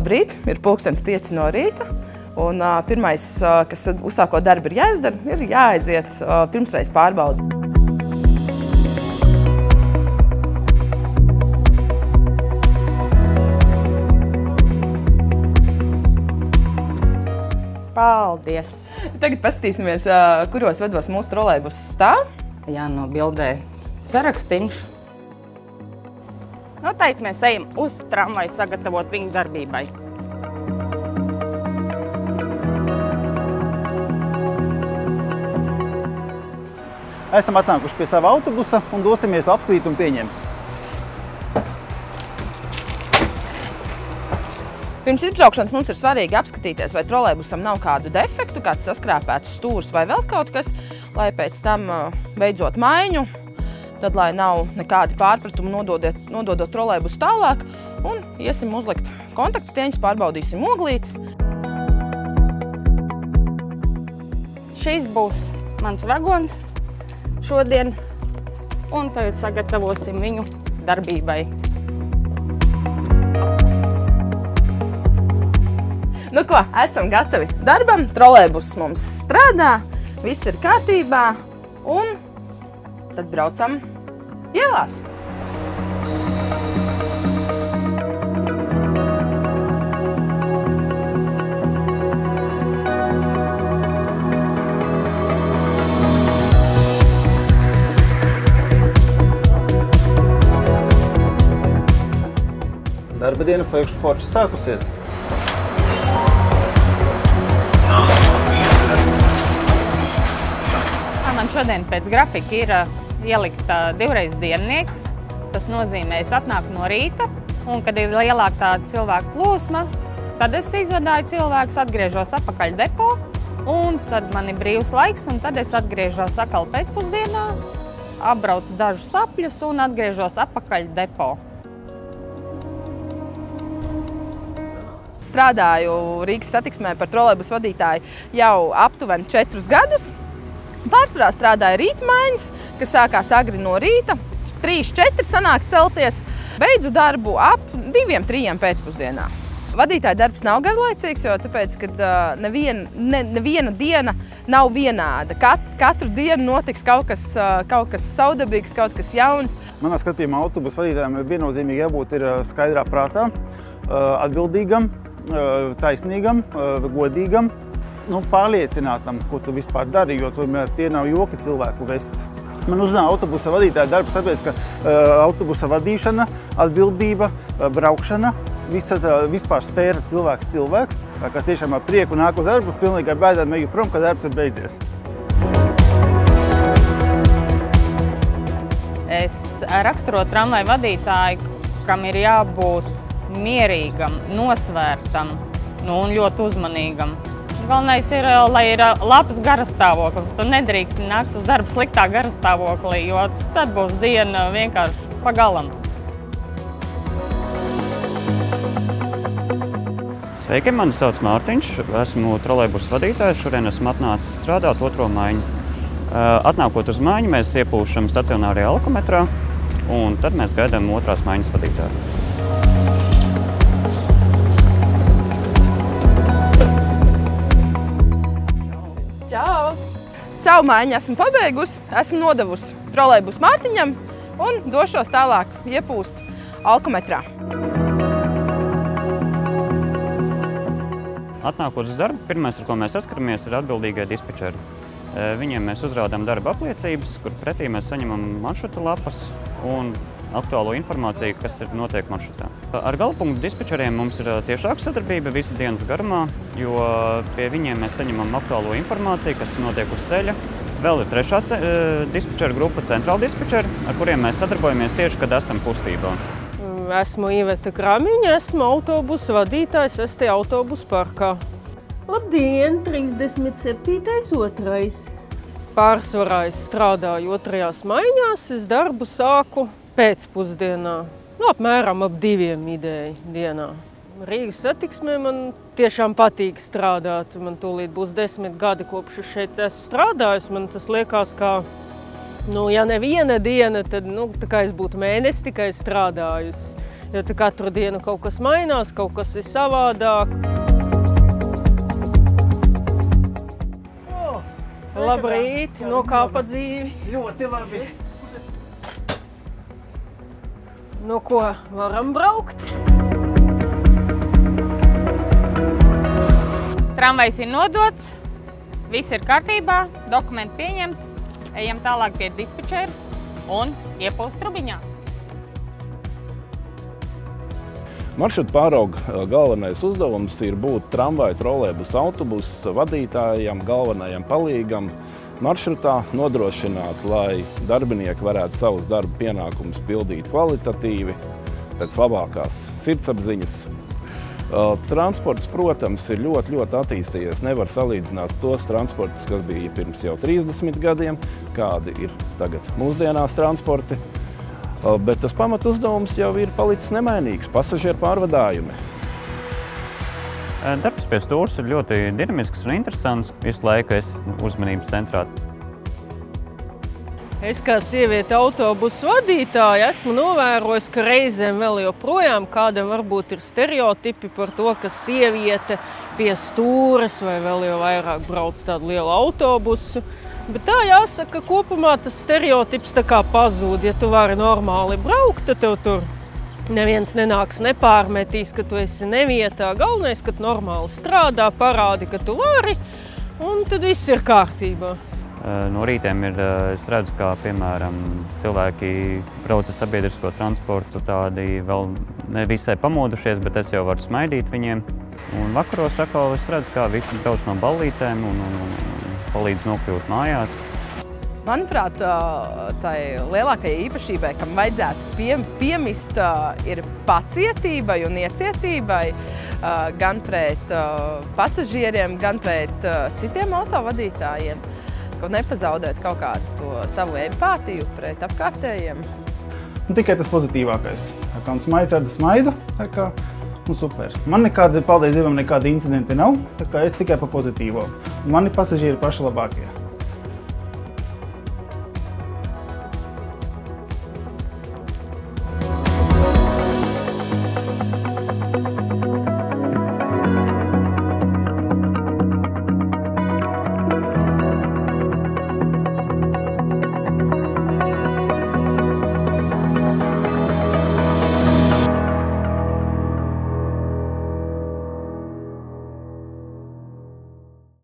Labrīt, ir 5:00 no rīta, un pirmais, kas uzsākot darbu ir jāizdara, ir jāaiziet pirmsreiz pārbaudi. Paldies! Tagad paskatīsimies, kuros vedos mūsu trolejbusu stāv. Jā, no bildē sarakstīšu. Noteikti mēs ejam uz tramvaju sagatavot viņu darbībai. Esam atnākuši pie sava autobusa un dosimies apskatīt un pieņemt. Pirms izbraukšanas mums ir svarīgi apskatīties, vai trolejbusam nav kādu defektu, kāds saskrāpēts stūrs vai vēl kaut kas, lai pēc tam beidzot maiņu, tad, lai nav nekādi pārpratumi nododot trolejbusu tālāk, un iesim uzlikt kontaktstieņus, pārbaudīsim oglītes. Šis būs mans vagons šodien, un tagad sagatavosim viņu darbībai. Nu ko, esam gatavi darbam, trolejbus mums strādā, viss ir kārtībā, un tad braucam ielās. Darba diena forši sākusies. Man šodien pēc grafika ir ielikt divreiz diennieks. Tas nozīmē, es atnāku no rīta, un kad ir lielāka tāda cilvēku plūsma, tad es izvadāju cilvēkus, atgriežos atpakaļ depo, un tad man ir brīvs laiks, un tad es atgriežos atkal pēcpusdienā, apbraucu dažus apļus un atgriežos atpakaļ depo. Strādāju Rīgas satiksmē par trolejbusu vadītāju jau aptuveni 4 gadus. Pārsvarā strādāja rītmaiņas, kas sākās agri no rīta, 3–4 sanāk celties, beidzu darbu ap 2–3 pēcpusdienā. Vadītāja darbs nav garlaicīgs, jo tāpēc, ka neviena diena nav vienāda. Katru dienu notiks kaut kas saudabīgs, kaut kas jauns. Manā skatījumā autobusu vadītājiem viennozīmīgi jābūt skaidrā prātā, atbildīgam, taisnīgam, godīgam. Pārliecinātam, ko tu vispār dari, jo tie nav joki cilvēku vest. Man uzzinā autobusa vadītāja darbs, tāpēc, ka autobusa vadīšana, atbildība, braukšana, vispār sfēra cilvēks. Tā kā tiešām ar prieku nāk uz darbu, pilnīgi ar bēdām eju prom, kad darbs ir beidzies. Es raksturotu tramvaju vadītāju, kam ir jābūt mierīgam, nosvērtam un ļoti uzmanīgam. Galvenais ir, lai ir labs garastāvoklis. Tu nedrīksti nākt uz darbu sliktā garastāvoklī, jo tad būs diena vienkārši pa galam. Sveiki, mani sauc Mārtiņš, esmu trolejbusu vadītājs. Šodien esmu atnācis strādāt 2. maiņu. Atnākot uz maiņu, mēs iepūšam stacionārajā alkometrā, un tad mēs gaidām 2. maiņas vadītāju. Čau! Savu maiņu esmu pabeigusi, esmu nodevusi trolejbusu Mārtiņam un došos tālāk iepūst alkometrā. Atnākot uz darbu, pirmais, ar ko mēs saskaramies, ir atbildīgie dispečeri. Viņiem mēs uzrādām darba apliecības, kur pretī mēs saņemam maršruta lapas un aktuālo informāciju, kas notiek maršrutā. Ar Galapunktu dispečeriem mums ir ciešāka sadarbība visas dienas garumā, jo pie viņiem mēs saņemam aktuālo informāciju, kas notiek uz ceļa. Vēl ir 3. dispečera grupa, centrāla dispečeri, ar kuriem mēs sadarbojamies tieši, kad esam kustībā. Esmu Iveta Kramiņa, esmu autobusu vadītājs ST autobusu parkā. Labdien, 37.2. Pārsvarā es strādāju 2. maiņās, es darbu sāku pēcpusdienā, apmēram ap 2 ideju dienā. Rīgas satiksmē man tiešām patīk strādāt. Man tūlīt būs 10 gadi, kopš es šeit esmu strādājusi. Man tas liekas, kā, ja neviena diena, tad tā kā es būtu mēnesi tikai strādājusi. Jo katru dienu kaut kas mainās, kaut kas ir savādāk. Labrīt, nokāpa dzīvi. Ļoti labi. No ko varam braukt? Tramvajs ir nodots, viss ir kārtībā, dokumenti pieņemti, ejam tālāk pie dispečera un iepūst trubiņā. Maršrutu pārauga galvenais uzdevums ir būt tramvaju, trolejbusu, autobusu vadītājiem, galvenajam palīgam maršrutā, nodrošināt, lai darbinieki varētu savus darba pienākumus pildīt kvalitatīvi, pēc labākās sirdsapziņas. Transports, protams, ir ļoti attīstījies. Nevar salīdzināt tos transportus, kas bija pirms jau 30 gadiem, kādi ir tagad mūsdienās transporti. Bet tas pamat uzdevums jau ir palicis nemainīgs – pasažieru pārvadājumi. Darbs pie stūres ir ļoti dinamisks un interesants. Visu laiku esmu uzmanības centrā. Es kā sieviete autobusu vadītāja esmu novērojis, ka reizēm vēl joprojām kādam varbūt ir stereotipi par to, ka sieviete pie stūres vai vēl jau vairāk brauc tādu lielu autobusu. Bet tā jāsaka, ka kopumā tas stereotips tā kā pazūd. Ja tu vari normāli braukt, tad tev tur neviens nenāks nepārmetīs, ka tu esi nevietā. Galvenais, ka tu normāli strādā, parādi, ka tu vari, un tad viss ir kārtībā. No rītiem es redzu, kā, piemēram, cilvēki brauc ar sabiedrisko transportu, tādi vēl nevisai pamodušies, bet es jau varu smaidīt viņiem. Un vakaros atkal es redzu, kā visi brauc no ballītēm un palīdz nokļūt mājās. Manuprāt, tai lielākajai īpašībai, kam vajadzētu piemist, ir pacietībai un iecietībai gan pret pasažieriem, gan pret citiem autovadītājiem. Nepazaudēt kaut kādu to savu empātiju pret apkārtējiem. Tikai tas pozitīvākais. Tā kā un smaids ar smaidu, tā kā super. Man paldies Dievam, nekādi incidenti nav, tā kā es tikai pa pozitīvo. Mani pasažieri paši labākie.